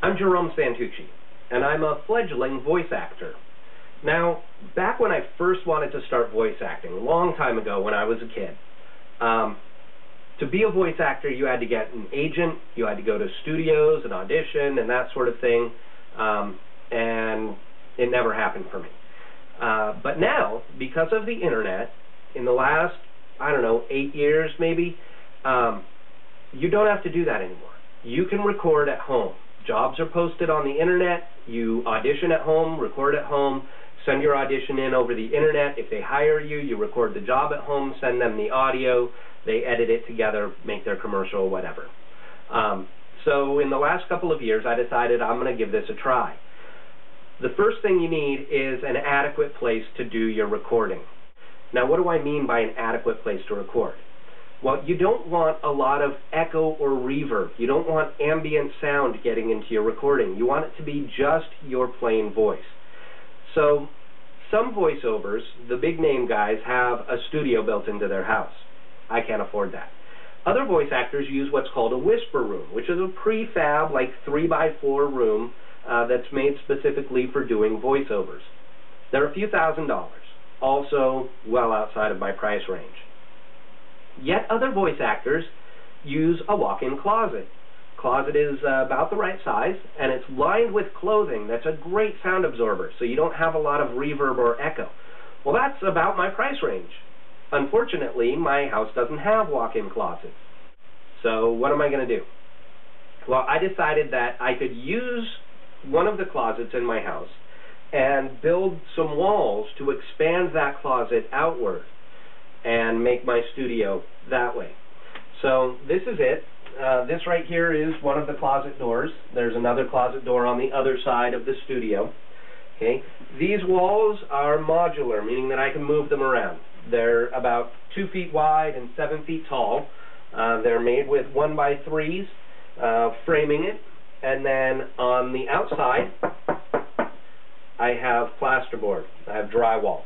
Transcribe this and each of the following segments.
I'm Jerome Santucci, and I'm a fledgling voice actor. Now, back when I first wanted to start voice acting, a long time ago when I was a kid, to be a voice actor, you had to get an agent, you had to go to studios and audition and that sort of thing, and it never happened for me. But now, because of the internet, in the last, 8 years maybe, you don't have to do that anymore. You can record at home. Jobs are posted on the internet, you audition at home, record at home, send your audition in over the internet. If they hire you, you record the job at home, send them the audio, they edit it together, make their commercial, whatever. So in the last couple of years, I decided I'm going to give this a try. The first thing you need is an adequate place to do your recording. Now, what do I mean by an adequate place to record? Well, you don't want a lot of echo or reverb. You don't want ambient sound getting into your recording. You want it to be just your plain voice. So some voiceovers, the big name guys, have a studio built into their house. I can't afford that. Other voice actors use what's called a whisper room, which is a prefab, like 3x4 room that's made specifically for doing voiceovers. They're a few $1,000s, also well outside of my price range. Yet other voice actors use a walk-in closet. Closet is about the right size, and it's lined with clothing that's a great sound absorber, so you don't have a lot of reverb or echo. Well, that's about my price range. Unfortunately, my house doesn't have walk-in closets. So what am I going to do? Well, I decided that I could use one of the closets in my house and build some walls to expand that closet outward and make my studio that way. So this is it. This right here is one of the closet doors. There's another closet door on the other side of the studio. Okay. These walls are modular, meaning that I can move them around. They're about 2 feet wide and 7 feet tall. They're made with 1x3s, framing it, and then on the outside I have plasterboard. I have drywall.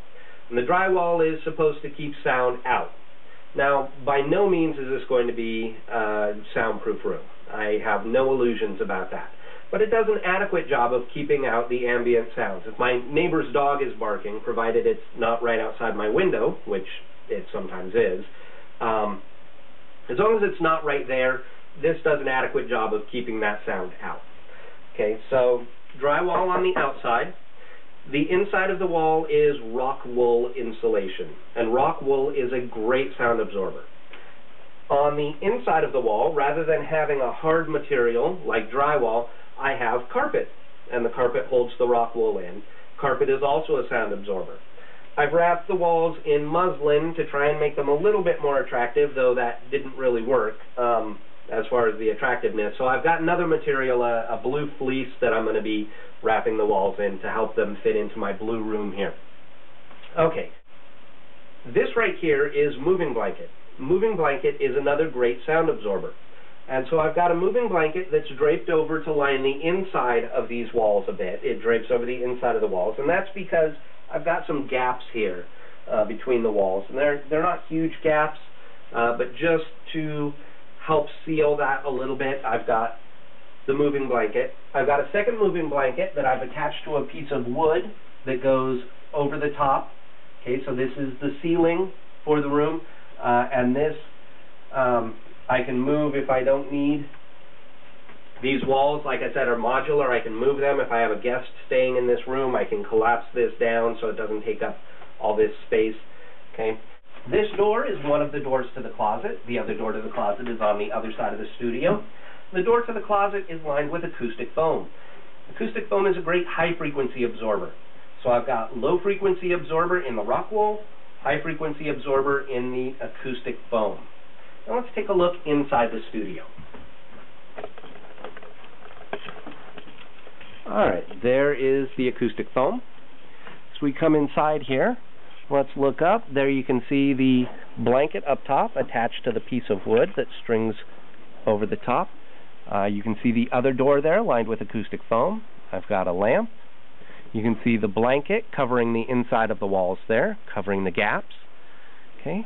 And the drywall is supposed to keep sound out. Now, by no means is this going to be a soundproof room. I have no illusions about that. But it does an adequate job of keeping out the ambient sounds. If my neighbor's dog is barking, provided it's not right outside my window, which it sometimes is, as long as it's not right there, this does an adequate job of keeping that sound out. Okay, so drywall on the outside. The inside of the wall is rock wool insulation, and rock wool is a great sound absorber. On the inside of the wall, rather than having a hard material like drywall, I have carpet, and the carpet holds the rock wool in. Carpet is also a sound absorber. I've wrapped the walls in muslin to try and make them a little bit more attractive, though that didn't really work as far as the attractiveness. So I've got another material, a blue fleece, that I'm going to be wrapping the walls in to help them fit into my blue room here. Okay, this right here is moving blanket. Moving blanket is another great sound absorber. And so I've got a moving blanket that's draped over to line the inside of these walls a bit. It drapes over the inside of the walls, and that's because I've got some gaps here between the walls. And they're not huge gaps, but just to help seal that a little bit, I've got the moving blanket. I've got a second moving blanket that I've attached to a piece of wood that goes over the top. Okay, so this is the ceiling for the room, and this I can move if I don't need. These walls, like I said, are modular. I can move them. If I have a guest staying in this room, I can collapse this down so it doesn't take up all this space. Okay. This door is one of the doors to the closet. The other door to the closet is on the other side of the studio. The door to the closet is lined with acoustic foam. Acoustic foam is a great high-frequency absorber. So I've got low-frequency absorber in the rock wool, high-frequency absorber in the acoustic foam. Now let's take a look inside the studio. Alright, there is the acoustic foam. So we come inside here. Let's look up. There you can see the blanket up top attached to the piece of wood that strings over the top. You can see the other door there lined with acoustic foam. I've got a lamp. You can see the blanket covering the inside of the walls there, covering the gaps. Okay.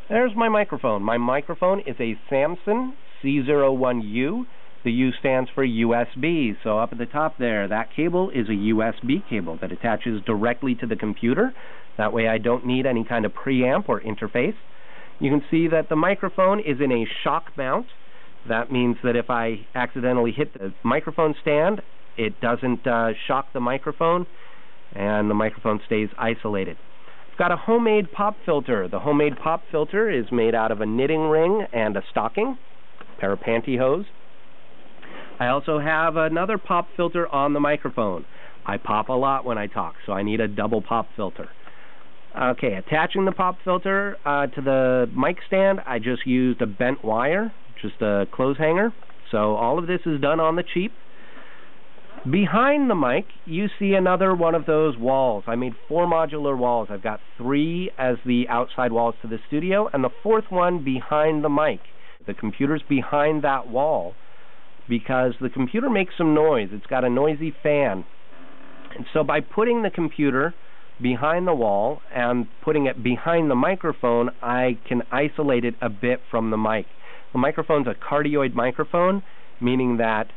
There's my microphone. My microphone is a Samson C01U The U stands for USB. So up at the top there, that cable is a USB cable that attaches directly to the computer. That way I don't need any kind of preamp or interface. You can see that the microphone is in a shock mount. That means that if I accidentally hit the microphone stand, it doesn't shock the microphone, and the microphone stays isolated. I've got a homemade pop filter. The homemade pop filter is made out of a knitting ring and a stocking, a pair of pantyhose. I also have another pop filter on the microphone. I pop a lot when I talk, so I need a double pop filter. Okay, attaching the pop filter to the mic stand, I just used a bent wire, just a clothes hanger. So all of this is done on the cheap. Behind the mic, you see another one of those walls. I made 4 modular walls. I've got 3 as the outside walls to the studio, and the 4th one behind the mic. The computer's behind that wall because the computer makes some noise. It's got a noisy fan. And so by putting the computer behind the wall and putting it behind the microphone, I can isolate it a bit from the mic. The microphone's a cardioid microphone, meaning that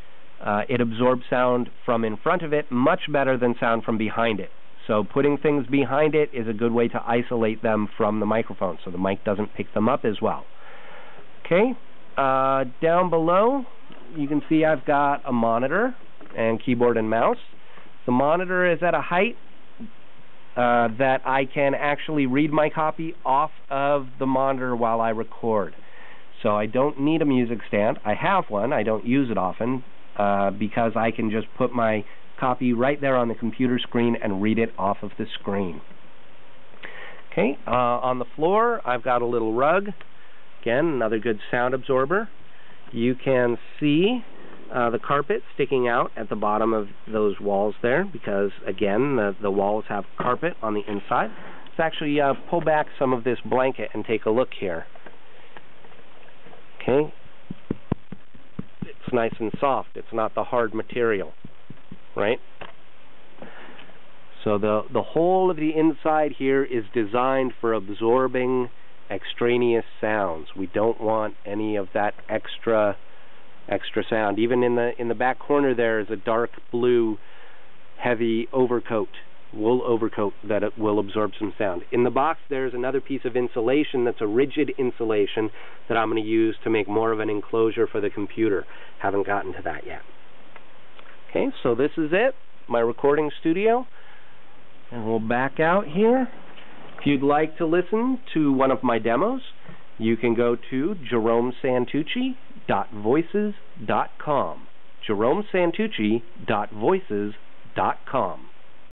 it absorbs sound from in front of it much better than sound from behind it. So putting things behind it is a good way to isolate them from the microphone, so the mic doesn't pick them up as well. Okay, down below you can see I've got a monitor and keyboard and mouse. The monitor is at a height that I can actually read my copy off of the monitor while I record. So I don't need a music stand. I have one. I don't use it often because I can just put my copy right there on the computer screen and read it off of the screen. Okay, on the floor I've got a little rug. Again, another good sound absorber. You can see the carpet sticking out at the bottom of those walls there because, again, the walls have carpet on the inside. Let's actually pull back some of this blanket and take a look here. Okay, it's nice and soft. It's not the hard material, right? So the whole of the inside here is designed for absorbing extraneous sounds. We don't want any of that extra sound. Even in the back corner there is a dark blue heavy overcoat, wool overcoat, that it will absorb some sound. In the box there's another piece of insulation that's a rigid insulation that I'm going to use to make more of an enclosure for the computer. Haven't gotten to that yet. Okay, so this is it, my recording studio, and we'll back out here. If you'd like to listen to one of my demos, you can go to jeromesantucci.voices.com. jeromesantucci.voices.com.